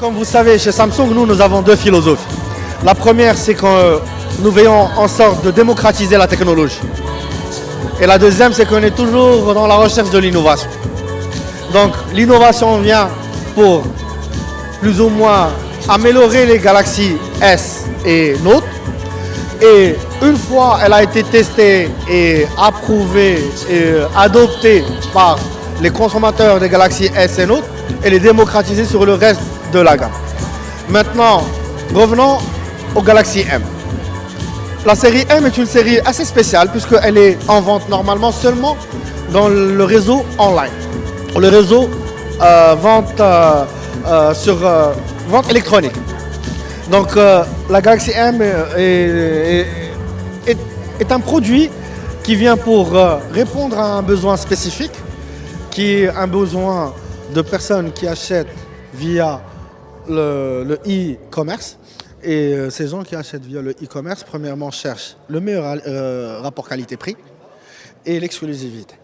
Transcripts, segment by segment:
Comme vous savez, chez Samsung, nous avons deux philosophies. La première, c'est que nous veillons en sorte de démocratiser la technologie. Et la deuxième, c'est qu'on est toujours dans la recherche de l'innovation. Donc l'innovation vient pour plus ou moins améliorer les Galaxy S et Note. Et une fois elle a été testée et approuvée et adoptée par les consommateurs des Galaxy S et Note, elle est démocratisée sur le reste de la gamme. Maintenant, revenons au Galaxy M. La série M est une série assez spéciale puisqu'elle est en vente normalement seulement dans le réseau online. Le réseau vente électronique. Donc la Galaxy M est un produit qui vient pour répondre à un besoin spécifique, qui est un besoin de personnes qui achètent via le e-commerce. Et ces gens qui achètent via le e-commerce, premièrement, cherchent le meilleur rapport qualité-prix et l'exclusivité.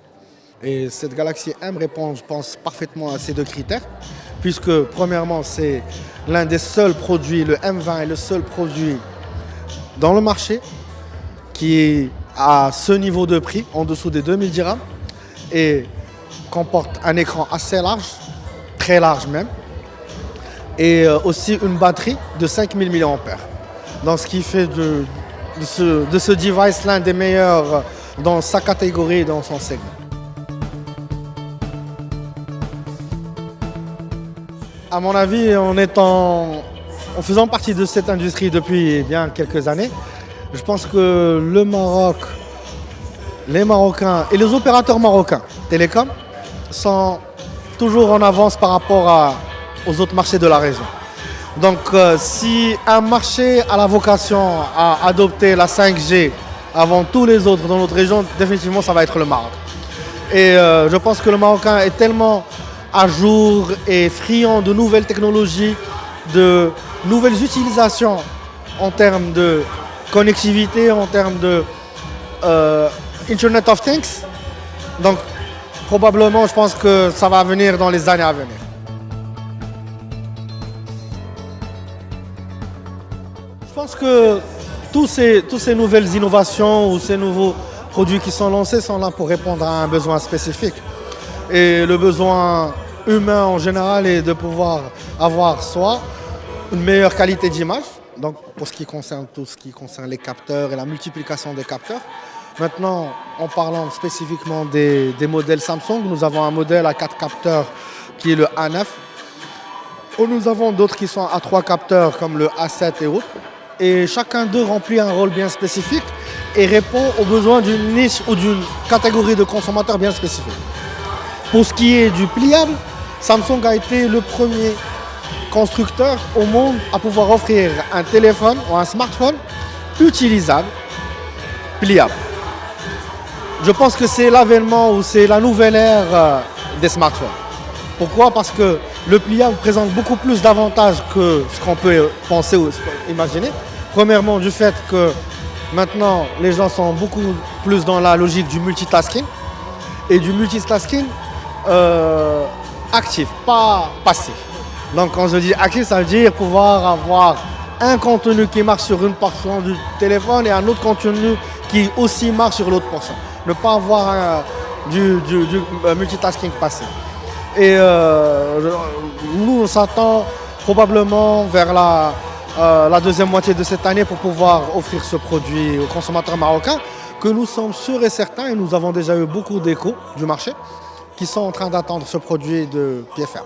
Et cette Galaxy M répond, je pense, parfaitement à ces deux critères, puisque premièrement, c'est l'un des seuls produits, le M20 est le seul produit dans le marché qui est à ce niveau de prix, en dessous des 2000 dirhams, et comporte un écran assez large, très large même, et aussi une batterie de 5000 mAh. Donc ce qui fait de ce device l'un des meilleurs dans sa catégorie et dans son segment. À mon avis, en faisant partie de cette industrie depuis bien quelques années, je pense que le Maroc, les Marocains et les opérateurs marocains télécom sont toujours en avance par rapport aux autres marchés de la région. Donc si un marché a la vocation à adopter la 5G avant tous les autres dans notre région, définitivement ça va être le Maroc. Et je pense que le Marocain est tellement à jour et friand de nouvelles technologies, de nouvelles utilisations en termes de connectivité, en termes de Internet of Things. Donc probablement je pense que ça va venir dans les années à venir. Je pense que toutes ces nouvelles innovations ou ces nouveaux produits qui sont lancés sont là pour répondre à un besoin spécifique. Et le besoin humain en général est de pouvoir avoir soit une meilleure qualité d'image, donc pour ce qui concerne tout ce qui concerne les capteurs et la multiplication des capteurs. Maintenant, en parlant spécifiquement des modèles Samsung, nous avons un modèle à 4 capteurs qui est le A9. Nous avons d'autres qui sont à 3 capteurs comme le A7 et autres. Et chacun d'eux remplit un rôle bien spécifique et répond aux besoins d'une niche ou d'une catégorie de consommateurs bien spécifique. Pour ce qui est du pliable, Samsung a été le premier constructeur au monde à pouvoir offrir un téléphone ou un smartphone utilisable, pliable. Je pense que c'est l'avènement ou c'est la nouvelle ère des smartphones. Pourquoi? Parce que le pliable présente beaucoup plus d'avantages que ce qu'on peut penser ou imaginer. Premièrement, du fait que maintenant, les gens sont beaucoup plus dans la logique du multitasking et du multitasking actif, pas passif. Donc quand je dis actif, ça veut dire pouvoir avoir un contenu qui marche sur une portion du téléphone et un autre contenu qui aussi marche sur l'autre portion. Ne pas avoir du multitasking passif. Et nous, on s'attend probablement vers la deuxième moitié de cette année pour pouvoir offrir ce produit aux consommateurs marocains, que nous sommes sûrs et certains, et nous avons déjà eu beaucoup d'échos du marché, qui sont en train d'attendre ce produit de pied ferme.